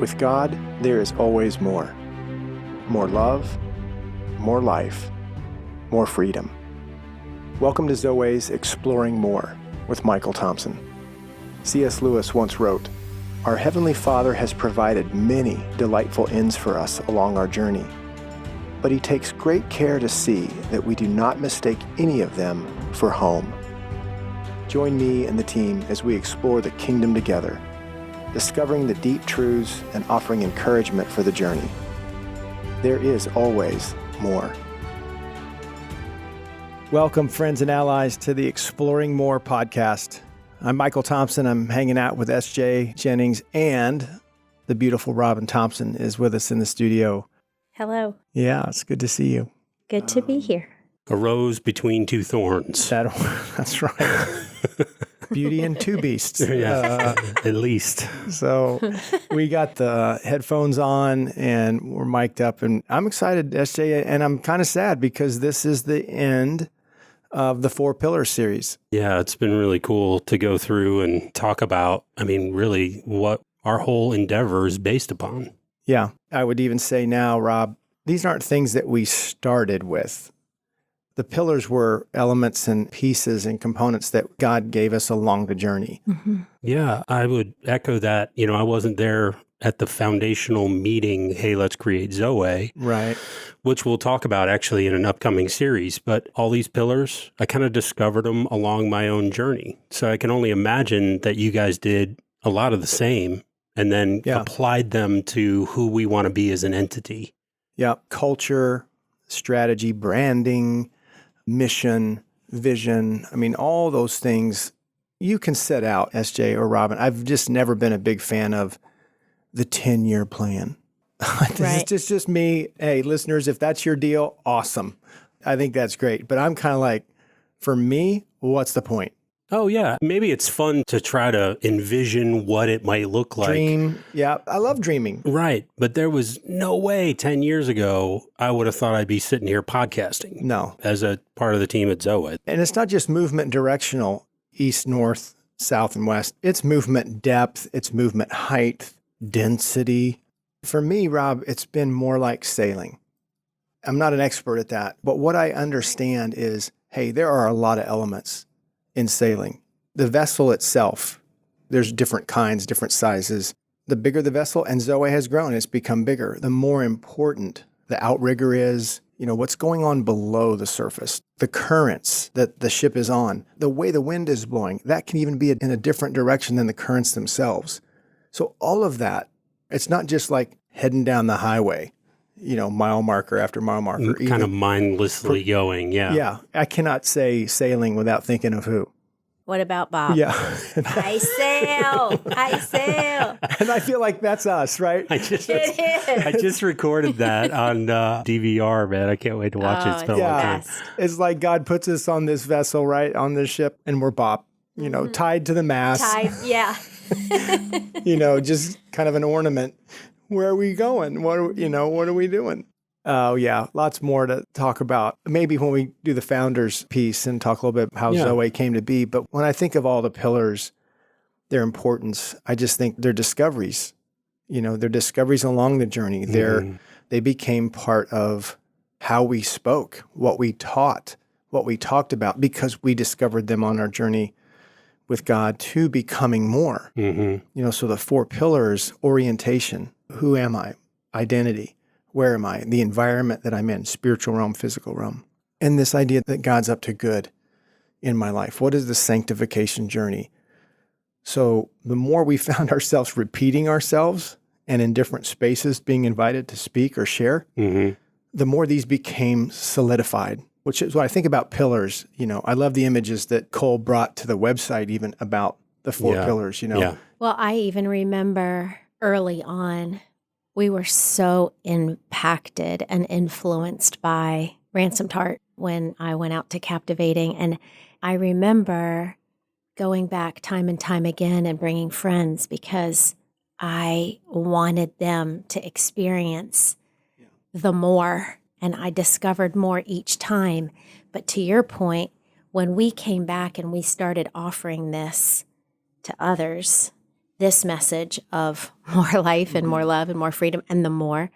With God, there is always more. More love, more life, more freedom. Welcome to Zoweh's Exploring More with Michael Thompson. C.S. Lewis once wrote, "Our Heavenly Father has provided many delightful inns for us along our journey, but He takes great care to see that we do not mistake any of them for home." Join me and the team as we explore the kingdom together, discovering the deep truths and offering encouragement for the journey. There is always more. Welcome, friends and allies, to the Exploring More podcast. I'm Michael Thompson. I'm hanging out with S.J. Jennings, and the beautiful Robin Thompson is with us in the studio. Hello. Yeah, it's good to see you. Good to be here. A rose between two thorns. That's right. Beauty and two beasts. Yeah, at least. So we got the headphones on and we're mic'd up, and I'm excited, SJ, and I'm kind of sad because this is the end of the Four Pillars series. Yeah, it's been really cool to go through and talk about, really what our whole endeavor is based upon. Yeah, I would even say now, Rob, these aren't things that we started with. The pillars were elements and pieces and components that God gave us along the journey. Mm-hmm. Yeah, I would echo that. I wasn't there at the foundational meeting, hey, let's create Zoweh. Right. Which we'll talk about actually in an upcoming series. But all these pillars, I kind of discovered them along my own journey. So I can only imagine that you guys did a lot of the same and then applied them to who we want to be as an entity. Yeah, culture, strategy, branding, mission, vision. All those things you can set out, SJ or Robin. I've just never been a big fan of the 10-year plan. Right. It's just me. Hey, listeners, if that's your deal, awesome. I think that's great. But I'm kind of like, for me, what's the point? Oh, yeah. Maybe it's fun to try to envision what it might look like. Dream. Yeah, I love dreaming. Right. But there was no way 10 years ago I would have thought I'd be sitting here podcasting. No. As a part of the team at Zoweh. And it's not just movement directional, east, north, south, and west. It's movement depth. It's movement height, density. For me, Rob, it's been more like sailing. I'm not an expert at that. But what I understand is, hey, there are a lot of elements in sailing. The vessel itself, there's different kinds, different sizes. The bigger the vessel, and Zoweh has grown, it's become bigger. The more important the outrigger is, what's going on below the surface, the currents that the ship is on, the way the wind is blowing, that can even be in a different direction than the currents themselves. So all of that, it's not just like heading down the highway, mile marker after mile marker. Kind of mindlessly going, yeah. Yeah, I cannot say sailing without thinking of who. What about Bob? Yeah. I sail. I sail. And I feel like that's us, right? I just recorded that on DVR, man. I can't wait to watch it. It's been a long time. It's like God puts us on this vessel, right, on this ship, and we're Bob, tied to the mast. Yeah. Just kind of an ornament. Where are we going? What are we doing? Oh, yeah. Lots more to talk about. Maybe when we do the founders piece and talk a little bit about how Zoweh came to be. But when I think of all the pillars, their importance, I just think they're discoveries. They're discoveries along the journey. They became part of how we spoke, what we taught, what we talked about, because we discovered them on our journey with God to becoming more. Mm-hmm. So the four pillars: orientation. Who am I? Identity. Where am I? The environment that I'm in, spiritual realm, physical realm. And this idea that God's up to good in my life. What is the sanctification journey? So the more we found ourselves repeating ourselves and in different spaces being invited to speak or share, the more these became solidified, which is what I think about pillars. I love the images that Cole brought to the website even about the four pillars, Yeah. Well, I even remember early on, we were so impacted and influenced by Ransomed Heart when I went out to Captivating. And I remember going back time and time again and bringing friends because I wanted them to experience the more. And I discovered more each time. But to your point, when we came back and we started offering this to others, this message of more life and more love and more freedom and the more,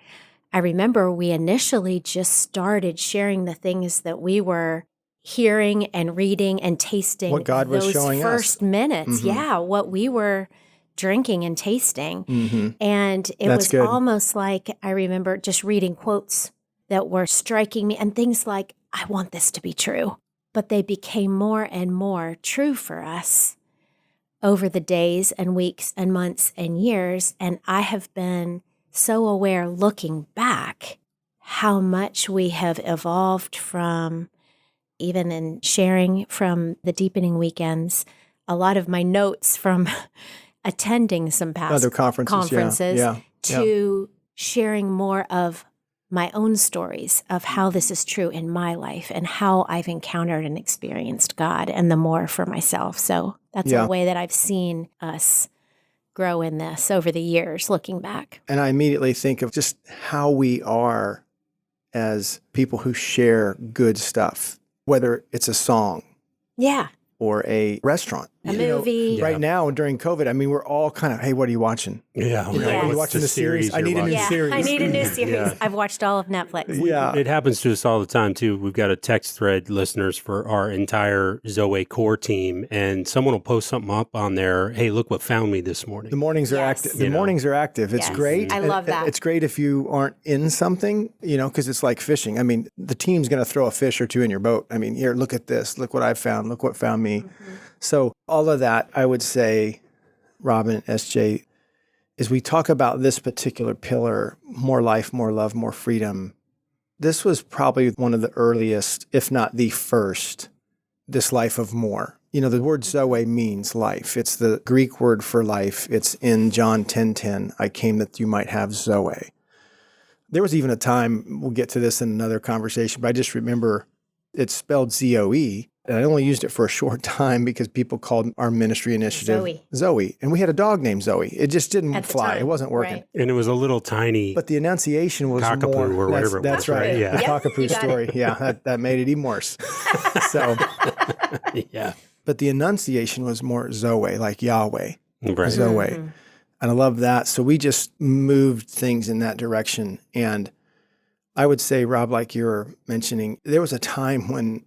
I remember we initially just started sharing the things that we were hearing and reading and tasting. What God was those showing us. first minutes. Yeah, what we were drinking and tasting. And it That's was good. almost like I remember just reading quotes that were striking me and things like, I want this to be true. But they became more and more true for us over the days and weeks and months and years. And I have been so aware looking back how much we have evolved from, even in sharing from the deepening weekends, a lot of my notes from attending some past Other conferences, yeah. to sharing more of my own stories of how this is true in my life and how I've encountered and experienced God and the more for myself. So that's a way that I've seen us grow in this over the years, looking back. And I immediately think of just how we are as people who share good stuff, whether it's a song Yeah. or a restaurant. A movie. Right now, during COVID, I mean, we're all kind of, hey, what are you watching? Yeah. You know, Are you What's watching the series? I you're need a new watching? series. I need a new series. I've watched all of Netflix. Yeah. It happens to us all the time, too. We've got a text thread, listeners, for our entire Zoweh core team, and someone will post something up on there. Hey, look what found me this morning. The mornings are Yes. active. The You know. mornings are active. It's Yes. great. I love that. It's great if you aren't in something, because it's like fishing. I mean, the team's going to throw a fish or two in your boat. I mean, here, look at this. Look what I found. Look what found me. So all of that, I would say, Robin, SJ, as we talk about this particular pillar, more life, more love, more freedom, this was probably one of the earliest, if not the first, this life of more. The word Zoe means life. It's the Greek word for life. It's in John 10:10, I came that you might have Zoe. There was even a time, we'll get to this in another conversation, but I just remember it's spelled Zoe. And I only used it for a short time because people called our ministry initiative Zoe. And we had a dog named Zoe. It just didn't At the fly. time, It wasn't working. right. And it was a little tiny But the enunciation was cockapoo more. or whatever it That's was, right. right? Yeah. The Yep, cockapoo you got story. Yeah, that made it even worse. So, yeah. but the enunciation was more Zoe, like Yahweh, Right. Zoe. And I love that. So we just moved things in that direction. And I would say, Rob, like you were mentioning, there was a time when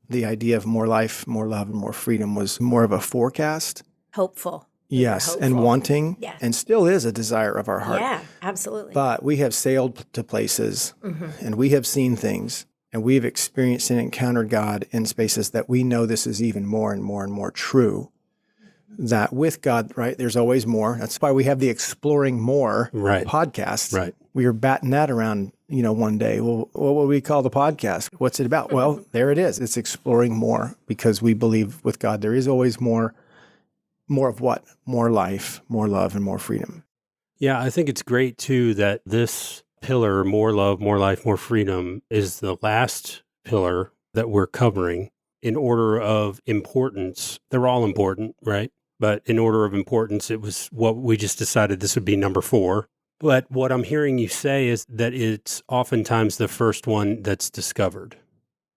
the idea of more life, more love, and more freedom was more of a forecast. Hopeful. Yes, and hopeful. wanting, Yes. and still is a desire of our heart. Yeah, absolutely. But we have sailed to places, and we have seen things, and we've experienced and encountered God in spaces that we know this is even more and more and more true. That with God, right, there's always more. That's why we have the Exploring More podcast. Right. We were batting that around, one day. Well, what would we call the podcast? What's it about? Well, there it is. It's exploring more because we believe with God there is always more. More of what? More life, more love, and more freedom. Yeah, I think it's great, too, that this pillar, more love, more life, more freedom, is the last pillar that we're covering in order of importance. They're all important, right? But in order of importance, it was what we just decided this would be number 4. But what I'm hearing you say is that it's oftentimes the first one that's discovered.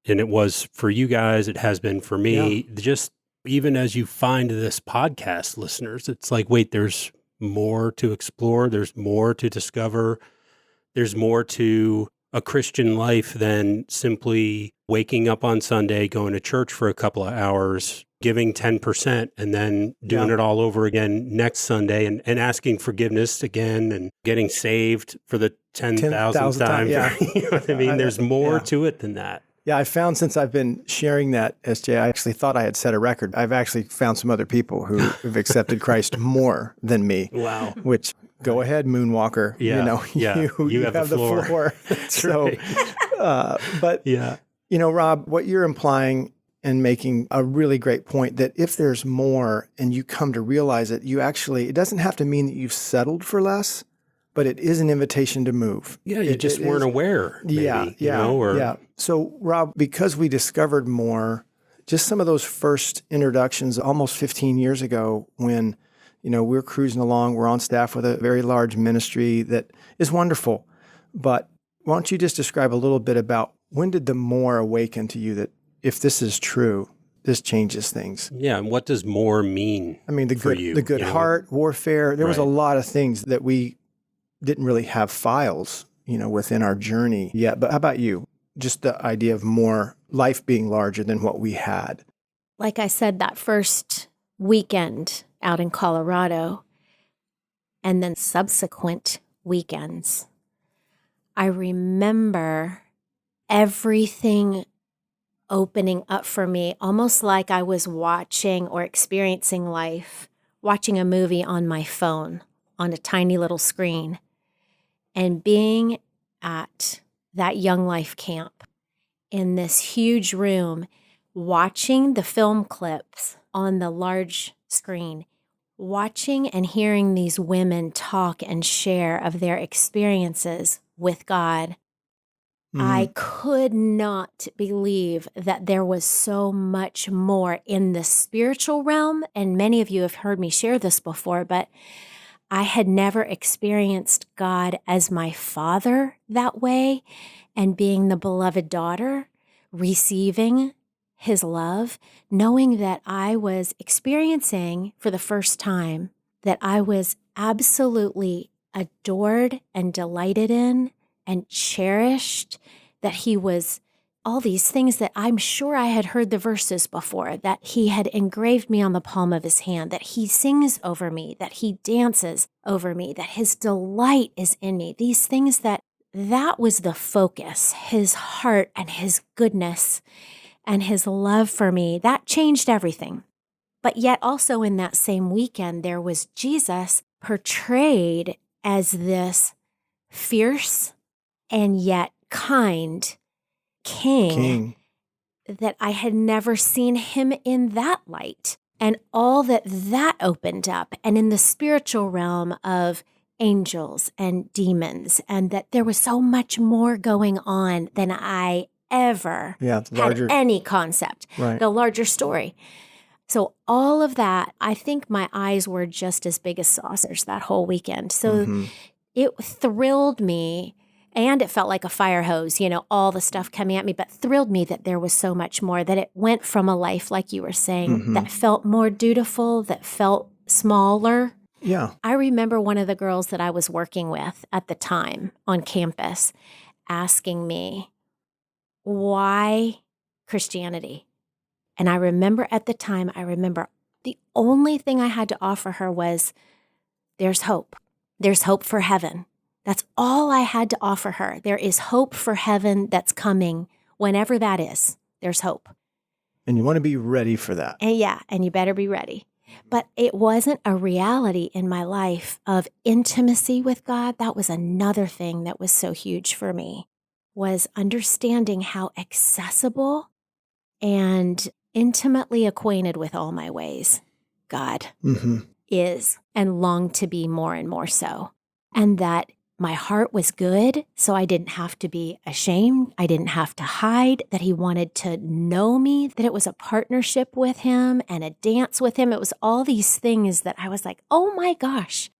And it was for you guys, it has been for me. Just even as you find this podcast, listeners, it's like, wait, there's more to explore. There's more to discover. There's more to a Christian life than simply waking up on Sunday, going to church for a couple of hours, giving 10%, and then doing it all over again next Sunday and asking forgiveness again and getting saved for the 10,000th time. Yeah. You know what I mean? There's more to it than that. Yeah, I found since I've been sharing that, SJ, I actually thought I had set a record. I've actually found some other people who have accepted Christ more than me. Wow. Which, go ahead, Moonwalker. Yeah. You have the floor. So, but, Rob, what you're implying and making a really great point that if there's more and you come to realize it, it doesn't have to mean that you've settled for less, but it is an invitation to move. Yeah, you just weren't aware. Maybe, Yeah. So, Rob, because we discovered more, just some of those first introductions almost 15 years ago when, we're cruising along, we're on staff with a very large ministry that is wonderful. But why don't you just describe a little bit about when did the more awaken to you that if this is true, this changes things. Yeah. And what does more mean? I mean, for you, the good you know? heart, warfare, there was a Right. lot of things that we didn't really have files, within our journey yet. But how about you? Just the idea of more life being larger than what we had. Like I said, that first weekend out in Colorado and then subsequent weekends, I remember everything opening up for me, almost like I was watching or experiencing life, watching a movie on my phone on a tiny little screen, and being at that Young Life camp in this huge room, watching the film clips on the large screen, watching and hearing these women talk and share of their experiences with God. I could not believe that there was so much more in the spiritual realm. And many of you have heard me share this before, but I had never experienced God as my father that way, and being the beloved daughter, receiving his love, knowing that I was experiencing for the first time that I was absolutely adored and delighted in and cherished, that he was all these things that I'm sure I had heard the verses before, that he had engraved me on the palm of his hand, that he sings over me, that he dances over me, that his delight is in me. These things that was the focus, his heart and his goodness and his love for me, that changed everything. But yet also in that same weekend, there was Jesus portrayed as this fierce and yet kind king that I had never seen him in that light, and all that opened up, and in the spiritual realm of angels and demons, and that there was so much more going on than I ever had any concept, right. The larger story. So all of that, I think my eyes were just as big as saucers that whole weekend. So it thrilled me. And it felt like a fire hose, all the stuff coming at me, but thrilled me that there was so much more, that it went from a life, like you were saying, that felt more dutiful, that felt smaller. Yeah. I remember one of the girls that I was working with at the time on campus asking me, why Christianity? And I remember at the time, the only thing I had to offer her was, there's hope. There's hope for heaven. That's all I had to offer her. There is hope for heaven that's coming, whenever that is. There's hope. And you want to be ready for that. And you better be ready. But it wasn't a reality in my life of intimacy with God. That was another thing that was so huge for me, was understanding how accessible and intimately acquainted with all my ways God is, and long to be more and more so. And that my heart was good, so I didn't have to be ashamed. I didn't have to hide, that he wanted to know me, that it was a partnership with him and a dance with him. It was all these things that I was like, oh my gosh,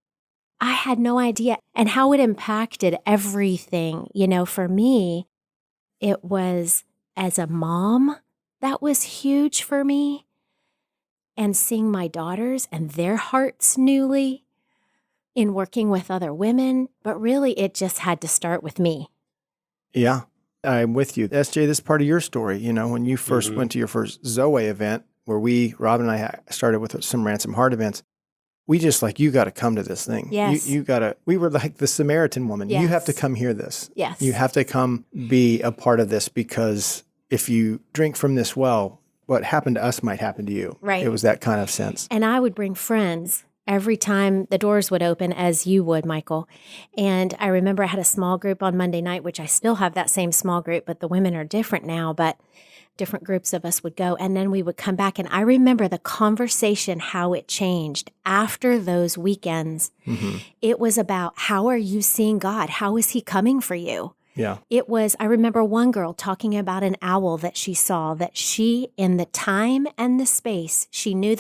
I had no idea. And how it impacted everything. For me, it was, as a mom, that was huge for me. And seeing my daughters and their hearts newly in working with other women, but really it just had to start with me. Yeah, I'm with you. SJ, this is part of your story. When you first went to your first Zoweh event, where Robin and I started with some Ransom Heart events, we just you got to come to this thing. Yes. We were like the Samaritan woman. Yes. You have to come hear this. Yes. You have to come be a part of this, because if you drink from this well, what happened to us might happen to you. Right. It was that kind of sense. And I would bring friends every time the doors would open, as you would, Michael. And I remember I had a small group on Monday night, which I still have that same small group, but the women are different now, but different groups of us would go. And then we would come back. And I remember the conversation, how it changed after those weekends. It was about, how are you seeing God? How is he coming for you? Yeah. It was, I remember one girl talking about an owl that she saw, that she, in the time and the space, she knew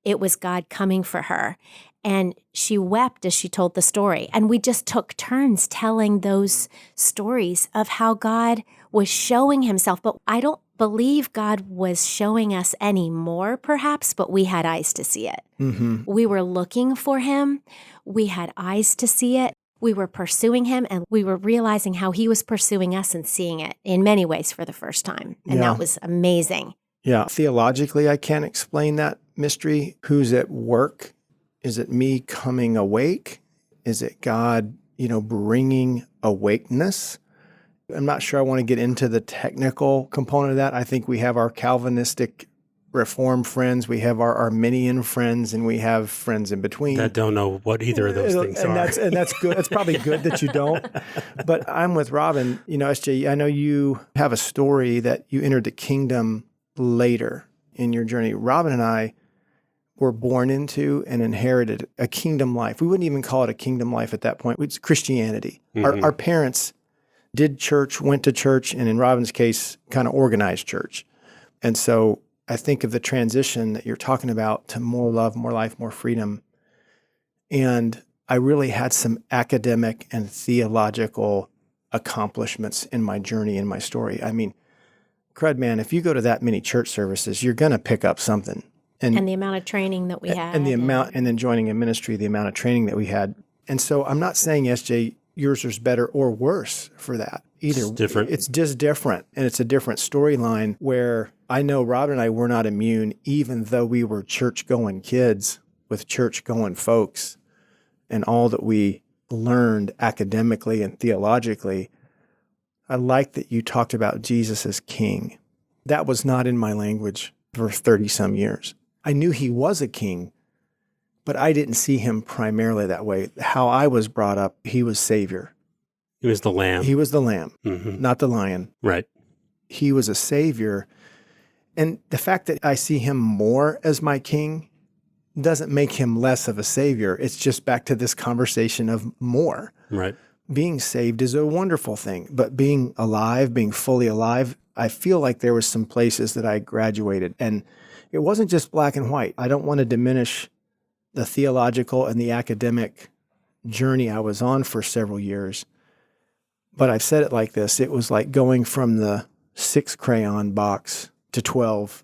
it was God coming for her. And she wept as she told the story. And we just took turns telling those stories of how God was showing himself. But I don't believe God was showing us any more, perhaps, but we had eyes to see it. Mm-hmm. We were looking for him. We had eyes to see it. We were pursuing him, and we were realizing how he was pursuing us and seeing it in many ways for the first time. And Yeah. that was amazing. Yeah. Theologically, I can't explain that mystery. Who's at work? Is it me coming awake? Is it God, bringing awakeness? I'm not sure I want to get into the technical component of that. I think we have our Calvinistic Reformed friends, we have our Arminian friends, and we have friends in between. That don't know what either of those things are. And that's good. It's probably good that you don't. But I'm with Robin. SJ, I know you have a story that you entered the kingdom later in your journey. Robin and I were born into and inherited a kingdom life. We wouldn't even call it a kingdom life at that point. It's Christianity. Mm-hmm. Our parents did church, went to church, and in Robin's case, kind of organized church. And so I think of the transition that you're talking about to more love, more life, more freedom. And I really had some academic and theological accomplishments in my journey, in my story. I mean, crud, man, if you go to that many church services, you're going to pick up something. And the amount of training that we had. And then joining a ministry, the amount of training that we had. And so I'm not saying, SJ, yours is better or worse for that either. It's different. It's just different. And it's a different storyline where I know Robin and I were not immune, even though we were church-going kids with church-going folks and all that we learned academically and theologically. I like that you talked about Jesus as king. That was not in my language for 30-some years. I knew he was a king, but I didn't see him primarily that way. How I was brought up, he was Savior. He was the lamb. He was the lamb, Mm-hmm. not the lion. Right. He was a Savior. And the fact that I see him more as my king doesn't make him less of a Savior. It's just back to this conversation of more. Right. Being saved is a wonderful thing, but being alive, being fully alive, I feel like there was some places that I graduated. And it wasn't just black and white. I don't want to diminish the theological and the academic journey I was on for several years. But I've said it like this. It was like going from the 6 crayon box to 12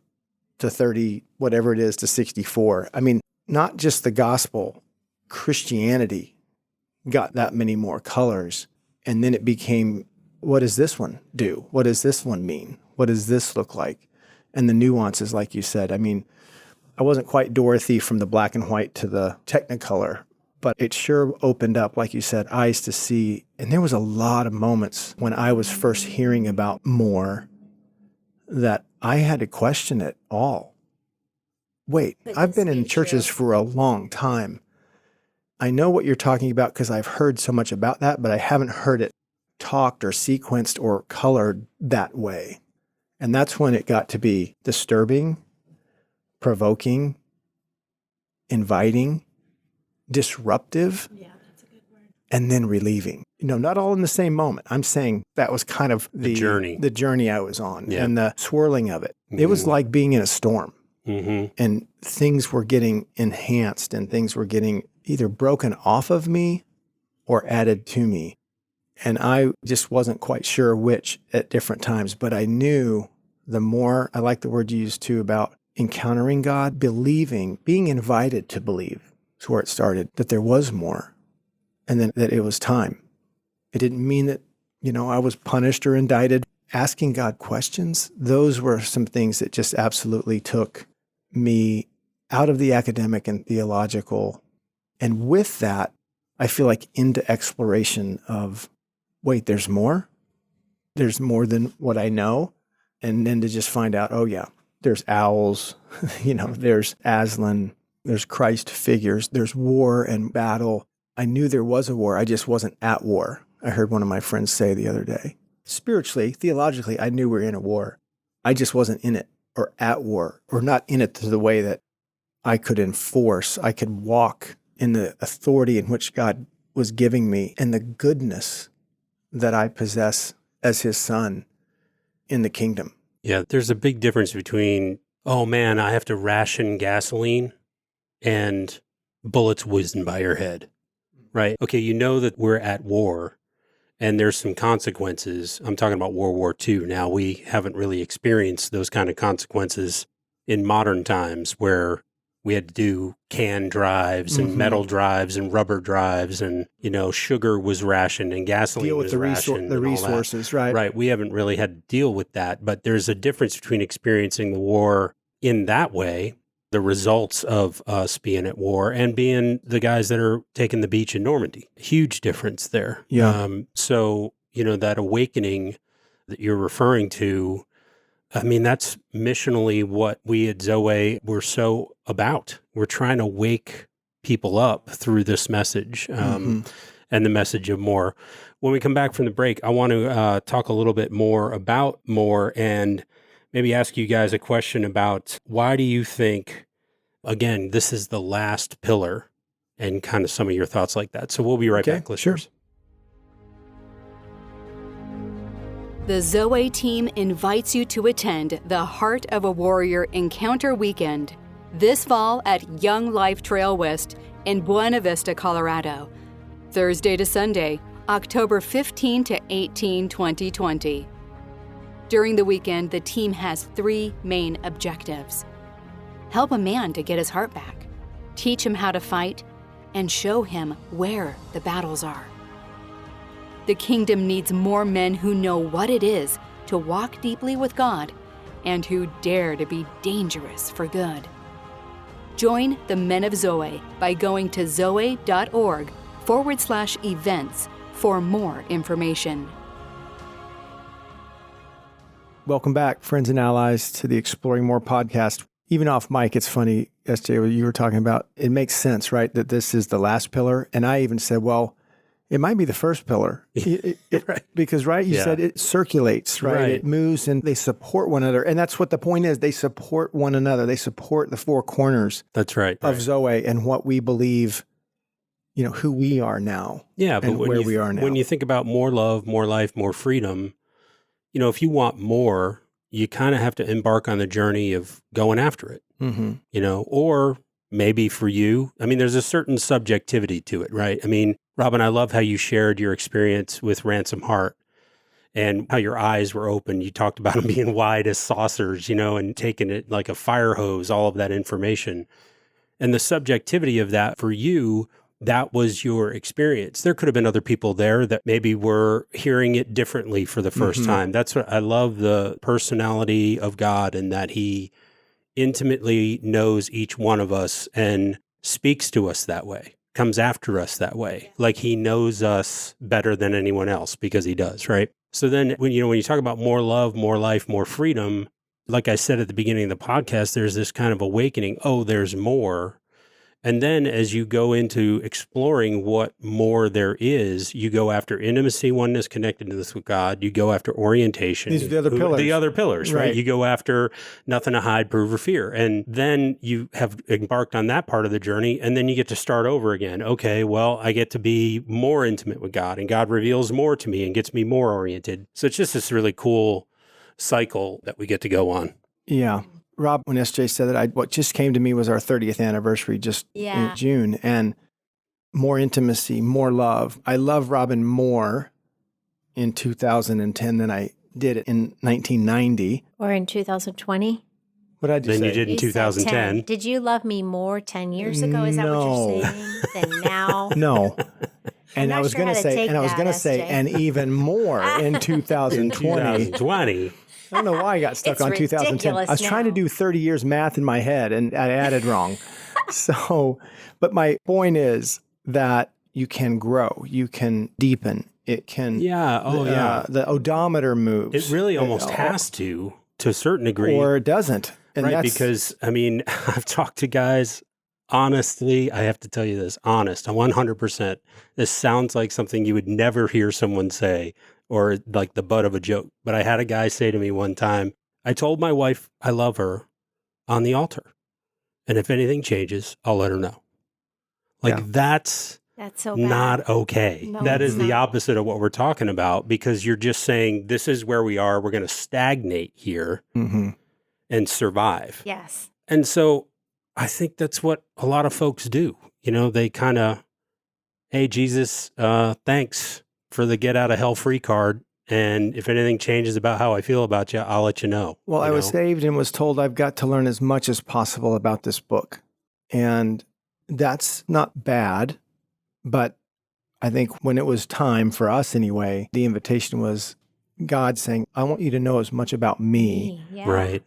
to 30, whatever it is, to 64. I mean, not just the gospel, Christianity got that many more colors. And then it became, what does this one do? What does this one mean? What does this look like? And the nuances, like you said. I mean, I wasn't quite Dorothy from the black and white to the Technicolor, but it sure opened up, like you said, eyes to see. And there was a lot of moments when I was first hearing about more that I had to question it all. Wait, I've been in churches for a long time. I know what you're talking about because I've heard so much about that, but I haven't heard it talked or sequenced or colored that way. And that's when it got to be disturbing, provoking, inviting, disruptive, that's a good word. and then relieving. Not all in the same moment. I'm saying that was kind of the journey I was on and the swirling of it. Mm-hmm. It was like being in a storm. Mm-hmm. And things were getting enhanced and things were getting either broken off of me or added to me. And I just wasn't quite sure which at different times, but I knew the more, I like the word you used too about encountering God, believing, being invited to believe is where it started, that there was more and then that it was time. It didn't mean that, I was punished or indicted. Asking God questions, those were some things that just absolutely took me out of the academic and theological. And with that, I feel like into exploration of, wait, there's more? There's more than what I know? And then to just find out, oh yeah, there's owls, there's Aslan, there's Christ figures, there's war and battle. I knew there was a war, I just wasn't at war. I heard one of my friends say the other day. Spiritually, theologically, I knew we were in a war. I just wasn't in it or at war or not in it to the way that I could enforce, I could walk in the authority in which God was giving me and the goodness that I possess as his son in the kingdom. Yeah, there's a big difference between, oh man, I have to ration gasoline and bullets whizzing by your head, right? Okay, you know that we're at war and there's some consequences. I'm talking about World War II. Now, we haven't really experienced those kind of consequences in modern times where we had to do can drives and metal drives and rubber drives, and, sugar was rationed and gasoline Deal with was the rationed. the resources, right? Right. We haven't really had to deal with that, but there's a difference between experiencing the war in that way, the results of us being at war, and being the guys that are taking the beach in Normandy. Huge difference there. Yeah. So, that awakening that you're referring to, I mean, that's missionally what we at Zoweh were so about. We're trying to wake people up through this message and the message of more. When we come back from the break, I want to talk a little bit more about more and maybe ask you guys a question about why do you think, again, this is the last pillar, and kind of some of your thoughts like that. So we'll be right back, listeners. Sure. The Zoweh team invites you to attend the Heart of a Warrior Encounter Weekend this fall at Young Life Trail West in Buena Vista, Colorado. Thursday to Sunday, October 15 to 18, 2020. During the weekend, the team has 3 main objectives. Help a man to get his heart back, teach him how to fight, and show him where the battles are. The kingdom needs more men who know what it is to walk deeply with God and who dare to be dangerous for good. Join the Men of Zoweh by going to zoweh.org/events for more information. Welcome back, friends and allies, to the Exploring More podcast. Even off mic, it's funny, SJ, what you were talking about. It makes sense, right, that this is the last pillar. And I even said, well, it might be the first pillar. Right. Because, you said it circulates, right? It moves and they support one another. And that's what the point is. They support one another. They support the 4 corners of Zoweh and what we believe, who we are now. Yeah, but where we are now. When you think about more love, more life, more freedom, if you want more, you kind of have to embark on the journey of going after it, or maybe for you, I mean, there's a certain subjectivity to it, right? I mean, Robin, I love how you shared your experience with Ransom Heart and how your eyes were open. You talked about them being wide as saucers, and taking it like a fire hose, all of that information. And the subjectivity of that for you, that was your experience. There could have been other people there that maybe were hearing it differently for the first time. That's what I love, the personality of God, and that he intimately knows each one of us and speaks to us that way, comes after us that way. Like he knows us better than anyone else, because he does, right? So then when you talk about more love, more life, more freedom, like I said at the beginning of the podcast, there's this kind of awakening. Oh, there's more. And then as you go into exploring what more there is, you go after intimacy, oneness, connectedness with God. You go after orientation. These are the other pillars. The other pillars, right? You go after nothing to hide, prove, or fear. And then you have embarked on that part of the journey, and then you get to start over again. Okay, well, I get to be more intimate with God, and God reveals more to me and gets me more oriented. So it's just this really cool cycle that we get to go on. Yeah. Rob, when SJ said that, what just came to me was our 30th anniversary in June, and more intimacy, more love. I love Robin more in 2010 than I did in 1990. Or in 2020. What did I just say? Than you did in 2010. Did you love me more 10 years ago? Is that what you're saying? Than now? No. And I was going to say, and even more in 2020. 2020. I don't know why I got stuck on 2010. I was trying to do 30 years math in my head, and I added wrong. But my point is that you can grow, you can deepen, it can. The odometer moves. It really almost has to a certain degree, or it doesn't. And right? Because I mean, I've talked to guys. Honestly, I have to tell you this. Honest, 100%. This sounds like something you would never hear someone say, or like the butt of a joke. But I had a guy say to me one time, I told my wife I love her on the altar. And if anything changes, I'll let her know. That's so bad. Not okay. No, that is the opposite of what we're talking about, because you're just saying, this is where we are. We're going to stagnate here and survive. Yes. And so I think that's what a lot of folks do. They kind of, hey, Jesus, thanks. for the get out of hell free card. And if anything changes about how I feel about you, I'll let you know. Well, I was saved and was told I've got to learn as much as possible about this book. And that's not bad, but I think when it was time for us anyway, the invitation was God saying, I want you to know as much about me. Yeah. Right.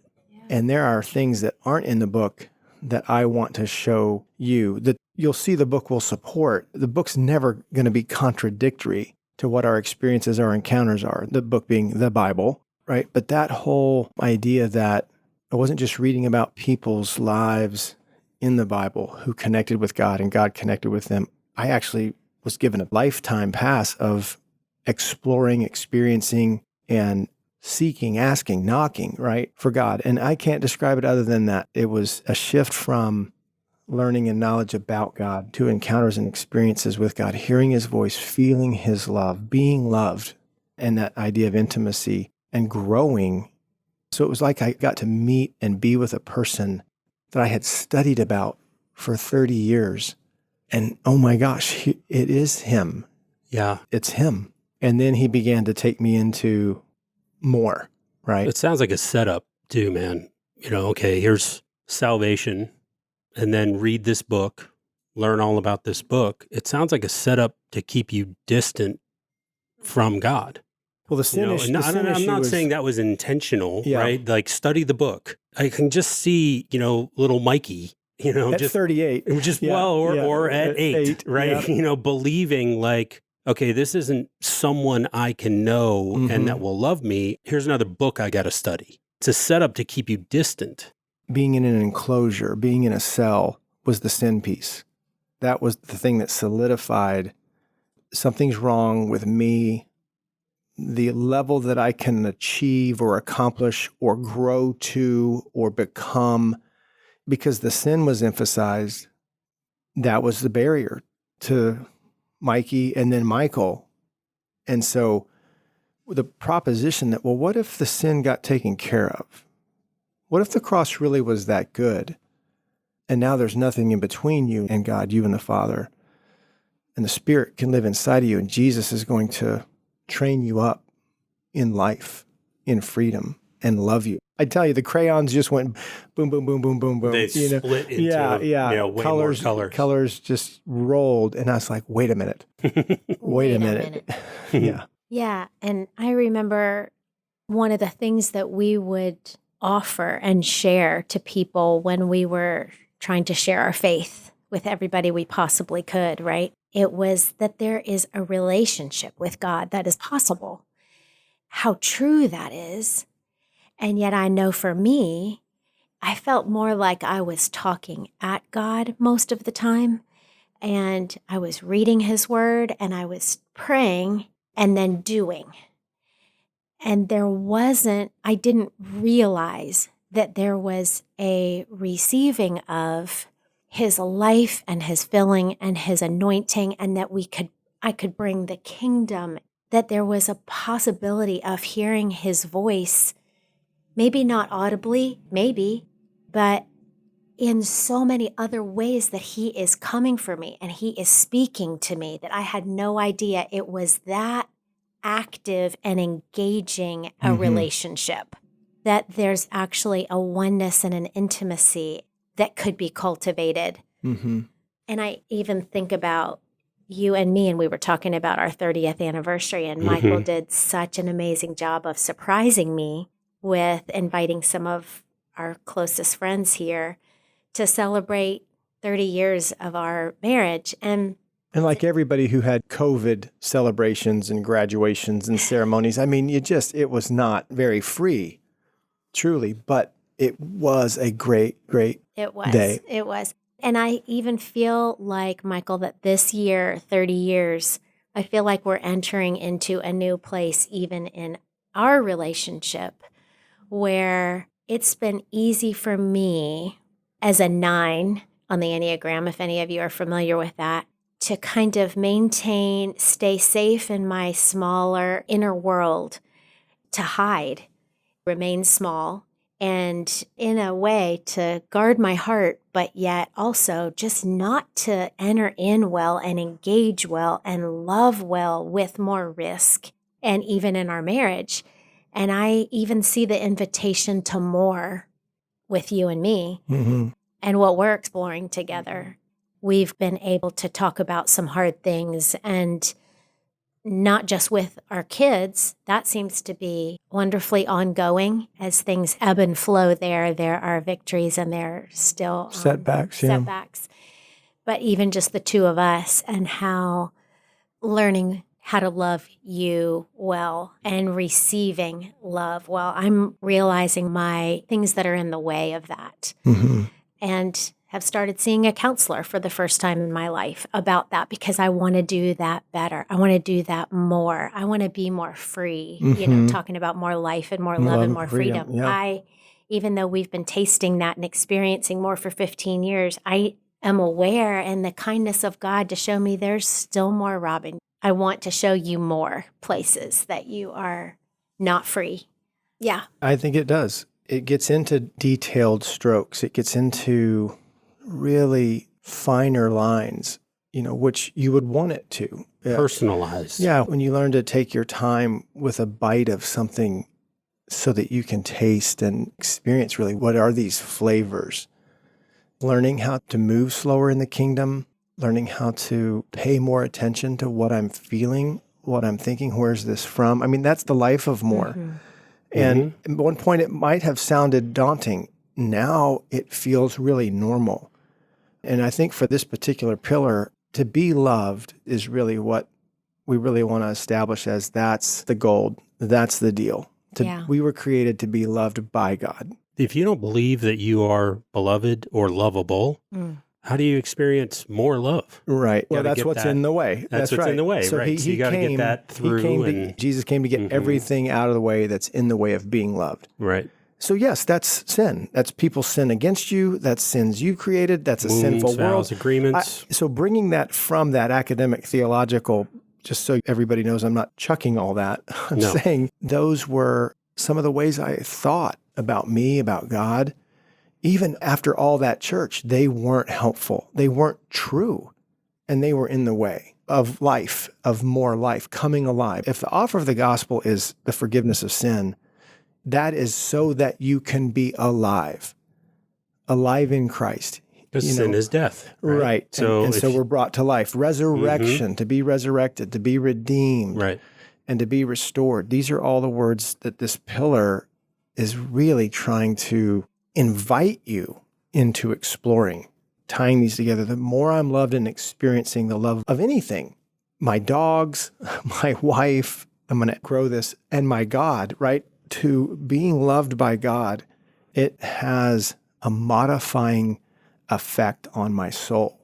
And there are things that aren't in the book that I want to show you that you'll see the book will support. The book's never going to be contradictory to what our experiences, our encounters are, the book being the Bible, right? But that whole idea that I wasn't just reading about people's lives in the Bible who connected with God and God connected with them. I actually was given a lifetime pass of exploring, experiencing, and seeking, asking, knocking, right, for God. And I can't describe it other than that. It was a shift from learning and knowledge about God to encounters and experiences with God, hearing his voice, feeling his love, being loved, and that idea of intimacy and growing. So it was like I got to meet and be with a person that I had studied about for 30 years. And oh my gosh, it is him. Yeah. It's him. And then he began to take me into more, right? It sounds like a setup too, man. Okay, here's salvation, and then read this book, learn all about this book. It sounds like a setup to keep you distant from God. Well, the sin issue. I'm not saying that was intentional, right? Like, study the book. I can just see, little Mikey, at just 38, or at 8, right? Yeah. Believing like, okay, this isn't someone I can know and that will love me. Here's another book I got to study. It's a setup to keep you distant. Being in an enclosure, being in a cell was the sin piece. That was the thing that solidified something's wrong with me. The level that I can achieve or accomplish or grow to or become, because the sin was emphasized, that was the barrier to Mikey and then Michael. And so the proposition that, well, what if the sin got taken care of? What if the cross really was that good? And now there's nothing in between you and God, you and the Father. And the Spirit can live inside of you, and Jesus is going to train you up in life, in freedom, and love you. I tell you, the crayons just went boom, boom, boom, boom, boom, boom. They split into way more colors. Colors just rolled, and I was like, wait a minute. Wait a minute. Yeah. Yeah, and I remember one of the things that we would offer and share to people when we were trying to share our faith with everybody we possibly could, right? It was that there is a relationship with God that is possible. How true that is. And yet I know for me, I felt more like I was talking at God most of the time. And I was reading his word and I was praying and then doing. And I didn't realize that there was a receiving of his life and his filling and his anointing, and that I could bring the kingdom, that there was a possibility of hearing his voice, maybe not audibly, maybe, but in so many other ways that he is coming for me and he is speaking to me that I had no idea it was that active and engaging a relationship, that there's actually a oneness and an intimacy that could be cultivated. And I even think about you and me, and we were talking about our 30th anniversary, and Michael did such an amazing job of surprising me with inviting some of our closest friends here to celebrate 30 years of our marriage. And like everybody who had COVID celebrations and graduations and ceremonies, I mean, it was not very free, truly, but it was a great day. It was. And I even feel like, Michael, that this year, 30 years, I feel like we're entering into a new place, even in our relationship, where it's been easy for me as a 9 on the Enneagram, if any of you are familiar with that, to kind of stay safe in my smaller inner world, to hide, remain small, and in a way to guard my heart, but yet also just not to enter in well and engage well and love well with more risk, and even in our marriage. And I even see the invitation to more with you and me and what we're exploring together. We've been able to talk about some hard things, and not just with our kids. That seems to be wonderfully ongoing as things ebb and flow there. There are victories and there are still setbacks. But even just the two of us, and how learning how to love you well and receiving love well. I'm realizing my things that are in the way of that. And have started seeing a counselor for the first time in my life about that, because I want to do that better. I want to do that more. I want to be more free, talking about more life and more love and more freedom. Yeah. Even though we've been tasting that and experiencing more for 15 years, I am aware in the kindness of God to show me there's still more, Robin. I want to show you more places that you are not free. Yeah. I think it does. It gets into detailed strokes. It gets into really finer lines, which you would want it to. Personalized. Yeah, when you learn to take your time with a bite of something so that you can taste and experience really what are these flavors. Learning how to move slower in the kingdom, learning how to pay more attention to what I'm feeling, what I'm thinking, where's this from? I mean, that's the life of more. And at one point it might have sounded daunting. Now it feels really normal. And I think for this particular pillar, to be loved is really what we really want to establish as that's the gold. That's the deal. We were created to be loved by God. If you don't believe that you are beloved or lovable, how do you experience more love? Right. Well, that's what's in the way. That's what's right. in the way, so right? So you got to get that through. Jesus came to get everything out of the way that's in the way of being loved. Right. So yes, that's sin. That's people sin against you. That's sins you created. That's a sinful vows, world. Agreements. So bringing that from that academic theological, just so everybody knows I'm not chucking all that. I'm saying those were some of the ways I thought about me, about God. Even after all that church, they weren't helpful. They weren't true. And they were in the way of life, of more life, coming alive. If the offer of the gospel is the forgiveness of sin, that is so that you can be alive in Christ. Because sin is death. Right. So, so we're brought to life. Resurrection, to be resurrected, to be redeemed, and to be restored. These are all the words that this pillar is really trying to invite you into exploring, tying these together. The more I'm loved and experiencing the love of anything, my dogs, my wife, I'm going to grow this, and my God, right? To being loved by God, it has a modifying effect on my soul.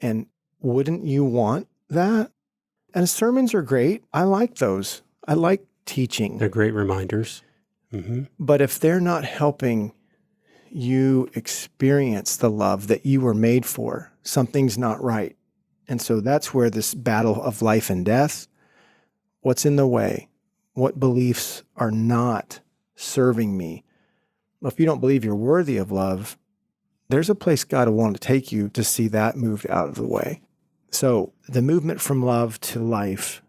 And wouldn't you want that? And sermons are great. I like those. I like teaching. They're great reminders. But if they're not helping you experience the love that you were made for, something's not right. And so that's where this battle of life and death, what's in the way? What beliefs are not serving me? Well, if you don't believe you're worthy of love, there's a place God will want to take you to see that moved out of the way. So the movement from love to life,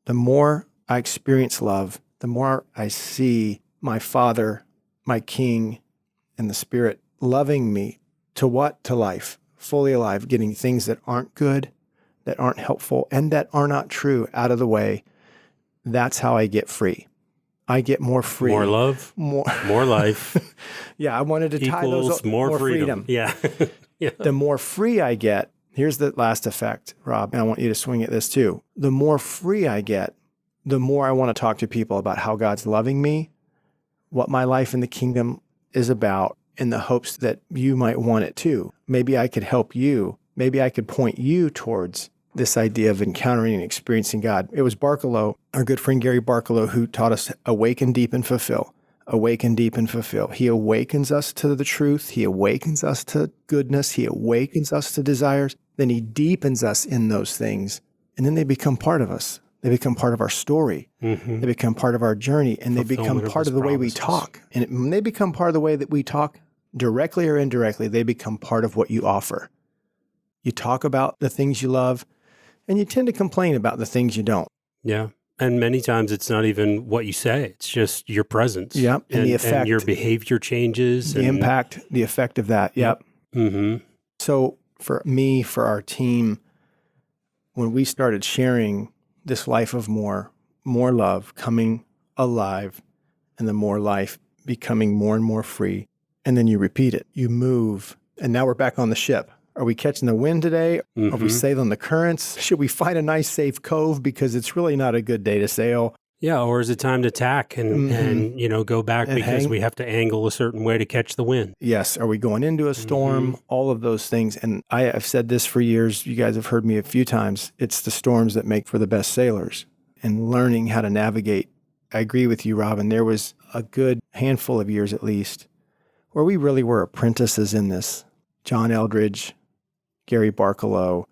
the more I experience love, the more I see my Father, my King, and the Spirit loving me to what? To life, fully alive, getting things that aren't good, that aren't helpful, and that are not true out of the way. That's how I get free. I get more free. More love, more life. Yeah, I wanted to tie those more freedom. Yeah. The more free I get, here's the last effect, Rob, and I want you to swing at this too. The more free I get, the more I want to talk to people about how God's loving me, what my life in the kingdom is about, in the hopes that you might want it too. Maybe I could help you. Maybe I could point you towards this idea of encountering and experiencing God. It was Barkalow, our good friend Gary Barkalow, who taught us awaken deep and fulfill. Awaken deep and fulfill. He awakens us to the truth. He awakens us to goodness. He awakens us to desires. Then he deepens us in those things. And then they become part of us. They become part of our story. Mm-hmm. They become part of our journey, and they become Fulfillment of part his of the way we promises. talk. And when they become part of the way that we talk, directly or indirectly, they become part of what you offer. You talk about the things you love, and you tend to complain about the things you don't. Yeah. And many times it's not even what you say. It's just your presence. Yep. And the effect. And your behavior changes. The impact, the effect of that. Yep. Mm-hmm. So for me, for our team, when we started sharing this life of more love coming alive, and the more life becoming more and more free, and then you repeat it, you move, and now we're back on the ship. Are we catching the wind today? Mm-hmm. Are we sailing the currents? Should we find a nice safe cove because it's really not a good day to sail? Yeah, or is it time to tack and go back And because hang. we have to angle a certain way to catch the wind? Yes. Are we going into a storm? All of those things. And I've said this for years. You guys have heard me a few times. It's the storms that make for the best sailors, and learning how to navigate. I agree with you, Robin. There was a good handful of years at least where we really were apprentices in this. John Eldridge, Gary Barkalow,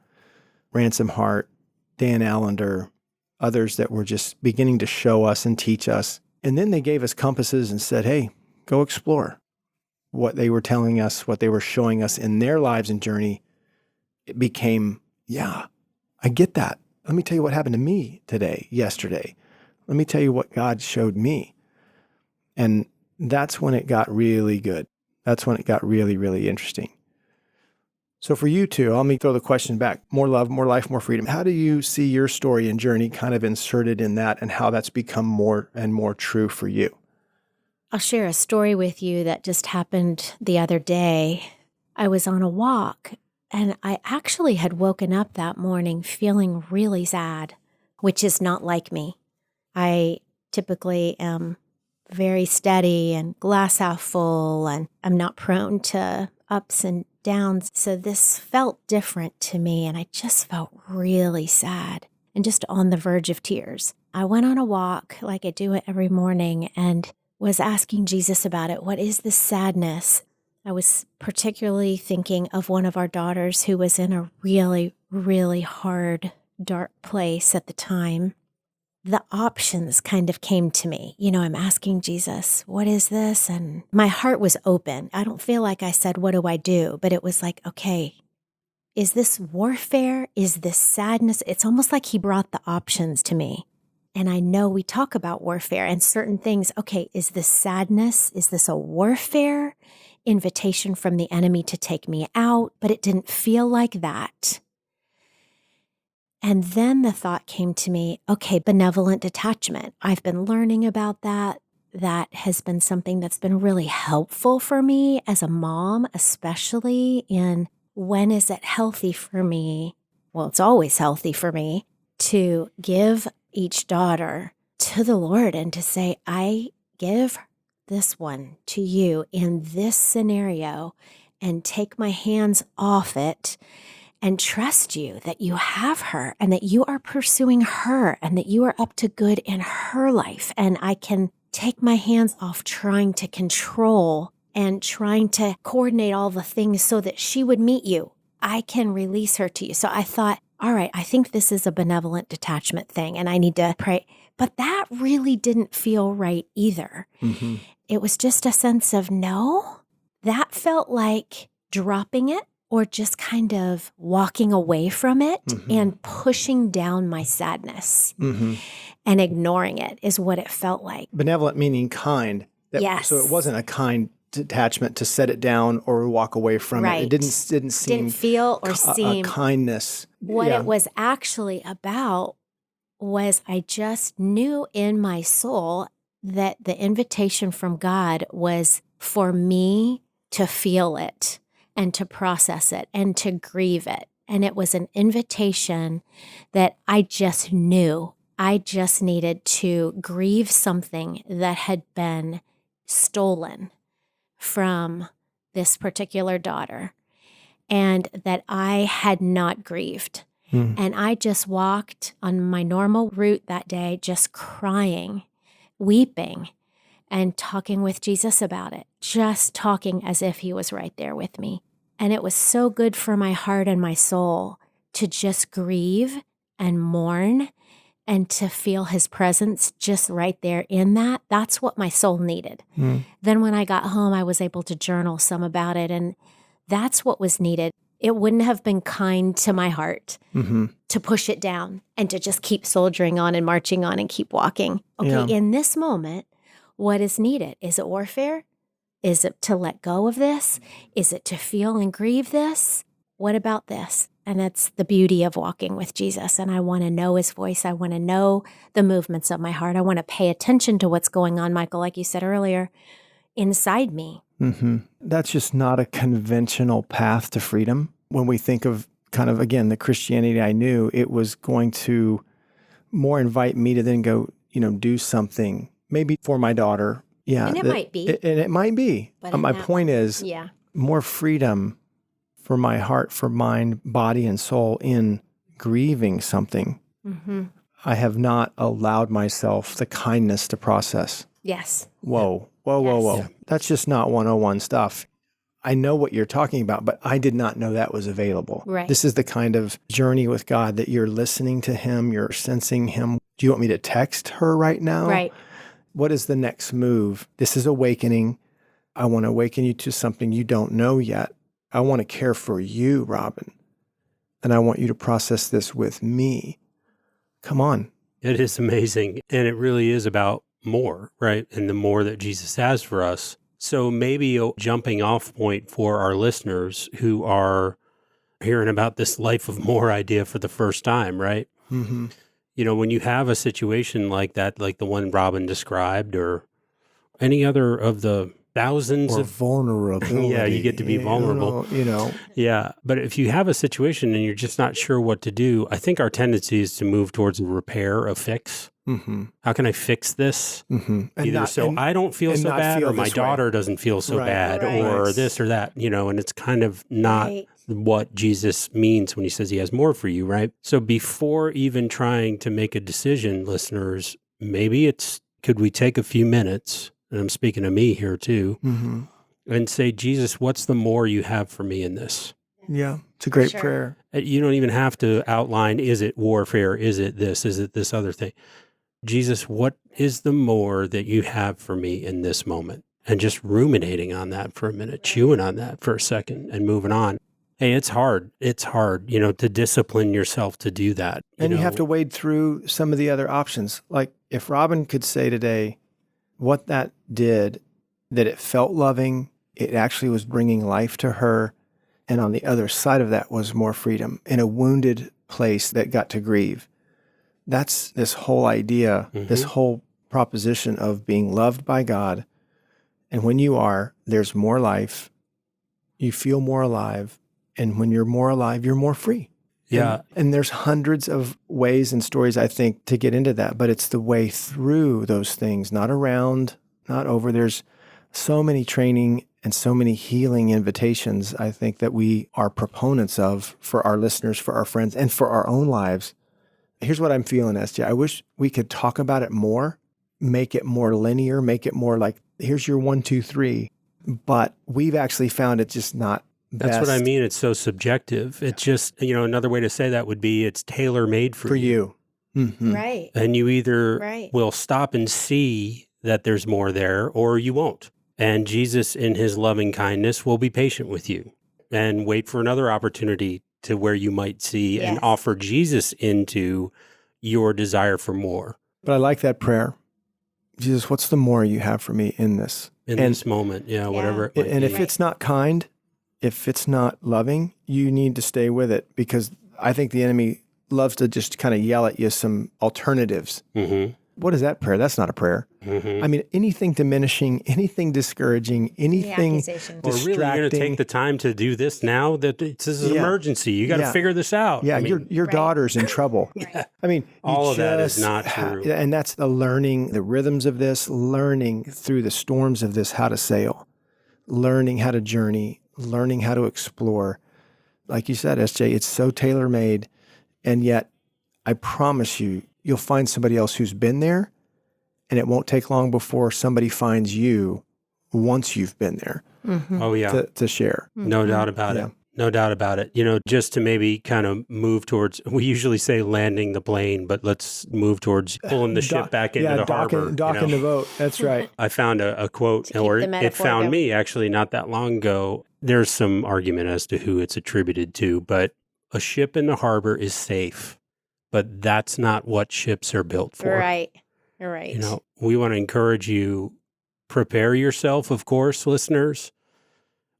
Ransom Hart, Dan Allender, others that were just beginning to show us and teach us. And then they gave us compasses and said, hey, go explore. What they were telling us, what they were showing us in their lives and journey, it became, yeah, I get that. Let me tell you what happened to me yesterday. Let me tell you what God showed me. And that's when it got really good. That's when it got really, really interesting. So for you two, let me throw the question back. More love, more life, more freedom. How do you see your story and journey kind of inserted in that, and how that's become more and more true for you? I'll share a story with you that just happened the other day. I was on a walk, and I actually had woken up that morning feeling really sad, which is not like me. I typically am very steady and glass half full, and I'm not prone to ups and downs. So this felt different to me, and I just felt really sad and just on the verge of tears. I went on a walk like I do it every morning and was asking Jesus about it. What is this sadness? I was particularly thinking of one of our daughters who was in a really, really hard, dark place at the time. The options kind of came to me. I'm asking Jesus, what is this? And my heart was open. I don't feel like I said, what do I do? But it was like, okay, is this warfare? Is this sadness? It's almost like he brought the options to me. And I know we talk about warfare and certain things. Okay, is this sadness? Is this a warfare? Invitation from the enemy to take me out? But it didn't feel like that. And then the thought came to me, okay, benevolent attachment. I've been learning about that. That has been something that's been really helpful for me as a mom, especially in when is it healthy for me? Well, it's always healthy for me to give each daughter to the Lord and to say, I give this one to you in this scenario and take my hands off it and trust you that you have her and that you are pursuing her and that you are up to good in her life. And I can take my hands off trying to control and trying to coordinate all the things so that she would meet you. I can release her to you. So I thought, all right, I think this is a benevolent detachment thing and I need to pray. But that really didn't feel right either. Mm-hmm. It was just a sense of no. That felt like dropping it, or just kind of walking away from it and pushing down my sadness and ignoring it is what it felt like. Benevolent meaning kind. Yes. So it wasn't a kind detachment to set it down or walk away from it. It didn't seem didn't feel or seem a kindness. What it was actually about was I just knew in my soul that the invitation from God was for me to feel it and to process it and to grieve it. And it was an invitation that I just knew I just needed to grieve something that had been stolen from this particular daughter and that I had not grieved. And I just walked on my normal route that day, just crying, weeping, and talking with Jesus about it, just talking as if he was right there with me. And it was so good for my heart and my soul to just grieve and mourn and to feel his presence just right there in that, that's what my soul needed. Then when I got home, I was able to journal some about it, and that's what was needed. It wouldn't have been kind to my heart to push it down and to just keep soldiering on and marching on and keep walking. Okay, in this moment, what is needed? Is it warfare? Is it to let go of this? Is it to feel and grieve this? What about this? And that's the beauty of walking with Jesus. And I want to know his voice. I want to know the movements of my heart. I want to pay attention to what's going on, Michael, like you said earlier, inside me. That's just not a conventional path to freedom. When we think of kind of, again, the Christianity I knew, it was going to more invite me to then go, do something, maybe for my daughter. Yeah. And it might be. And it might be. But My point is more freedom for my heart, for mind, body, and soul in grieving something. I have not allowed myself the kindness to process. Yes. Whoa. Yeah. That's just not 101 stuff. I know what you're talking about, but I did not know that was available. Right. This is the kind of journey with God that you're listening to him, you're sensing him. Do you want me to text her right now? Right. What is the next move? This is awakening. I want to awaken you to something you don't know yet. I want to care for you, Robin. And I want you to process this with me. Come on. It is amazing. And it really is about more, right? And the more that Jesus has for us. So maybe a jumping off point for our listeners who are hearing about this life of more idea for the first time, right? When you have a situation like that, like the one Robin described, or any other of the thousands or of vulnerability. Yeah, you get to be vulnerable. Yeah. But if you have a situation and you're just not sure what to do, I think our tendency is to move towards a repair, a fix. How can I fix this? Either I don't feel so bad, or my daughter doesn't feel so bad, or this or that, and it's kind of not what Jesus means when he says he has more for you, right? So before even trying to make a decision, listeners, maybe could we take a few minutes, and I'm speaking to me here too, and say, Jesus, what's the more you have for me in this? Yeah, it's a great prayer. You don't even have to outline, is it warfare? Is it this other thing? Jesus, what is the more that you have for me in this moment? And just ruminating on that for a minute, chewing on that for a second and moving on. Hey, it's hard. It's hard, to discipline yourself to do that. And you have to wade through some of the other options. Like if Robin could say today what that did, that it felt loving, it actually was bringing life to her. And on the other side of that was more freedom in a wounded place that got to grieve. That's this whole idea, this whole proposition of being loved by God. And when you are, there's more life. You feel more alive. And when you're more alive, you're more free. Yeah. And there's hundreds of ways and stories, I think, to get into that. But it's the way through those things, not around, not over. There's so many training and so many healing invitations, I think, that we are proponents of for our listeners, for our friends, and for our own lives. Here's what I'm feeling, SJ. I wish we could talk about it more, make it more linear, make it more like, here's your 1, 2, 3. But we've actually found it just not best. That's what I mean. It's so subjective. It's just, another way to say that would be it's tailor-made for you. Right. And you either will stop and see that there's more there, or you won't. And Jesus, in his loving kindness, will be patient with you and wait for another opportunity to where you might see and offer Jesus into your desire for more. But I like that prayer. Jesus, what's the more you have for me in this? In this moment, whatever it might be. And if it's not kind, if it's not loving, you need to stay with it, because I think the enemy loves to just kind of yell at you some alternatives. What is that prayer? That's not a prayer. I mean, anything diminishing, anything discouraging, anything distracting. Or really, you're going to take the time to do this now? This is an emergency. You got to figure this out. Yeah, your daughter's in trouble. I mean, all of that is not true. And that's the learning, the rhythms of this, learning through the storms of this, how to sail, learning how to journey, learning how to explore. Like you said, SJ, it's so tailor-made, and yet I promise you, you'll find somebody else who's been there, and it won't take long before somebody finds you once you've been there. Oh, yeah. To share. No doubt about it. No doubt about it. You know, just to maybe kind of move towards, we usually say landing the plane, but let's move towards pulling the ship back into the harbor. Docking the boat. That's right. I found a quote, or it found me actually not that long ago. There's some argument as to who it's attributed to, but a ship in the harbor is safe, but that's not what ships are built for. Right. You know, we want to encourage you, prepare yourself, of course, listeners,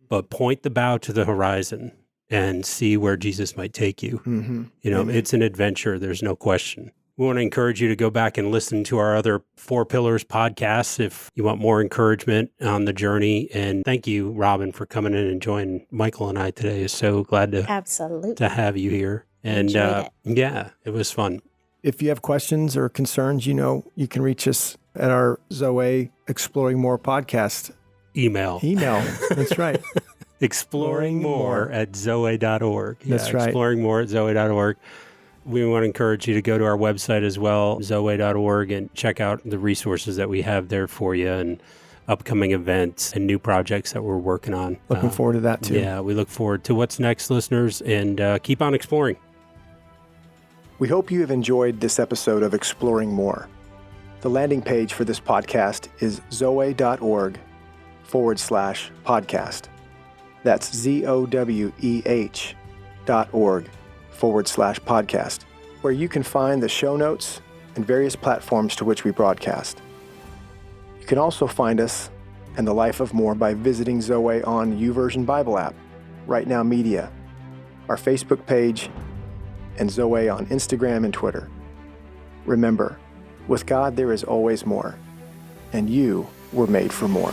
but point the bow to the horizon and see where Jesus might take you. Mm-hmm. You know, It's an adventure. There's no question. We want to encourage you to go back and listen to our other Four Pillars podcasts if you want more encouragement on the journey. And thank you, Robin, for coming in and joining Michael and I today. It's so glad to have you here. And yeah, it was fun. If you have questions or concerns, you know, you can reach us at our Zoweh Exploring More podcast. Email. That's right. exploringmore@zoweh.org. That's right. exploringmore@zoweh.org. We want to encourage you to go to our website as well, zoweh.org, and check out the resources that we have there for you and upcoming events and new projects that we're working on. Looking forward to that too. Yeah, we look forward to what's next, listeners, and keep on exploring. We hope you have enjoyed this episode of Exploring More. The landing page for this podcast is zoweh.org/podcast. That's ZOWEH.org/podcast, where you can find the show notes and various platforms to which we broadcast. You can also find us and the Life of More by visiting Zoweh on YouVersion Bible app, Right Now Media, our Facebook page, and Zoweh on Instagram and Twitter. Remember, with God there is always more, and you were made for more.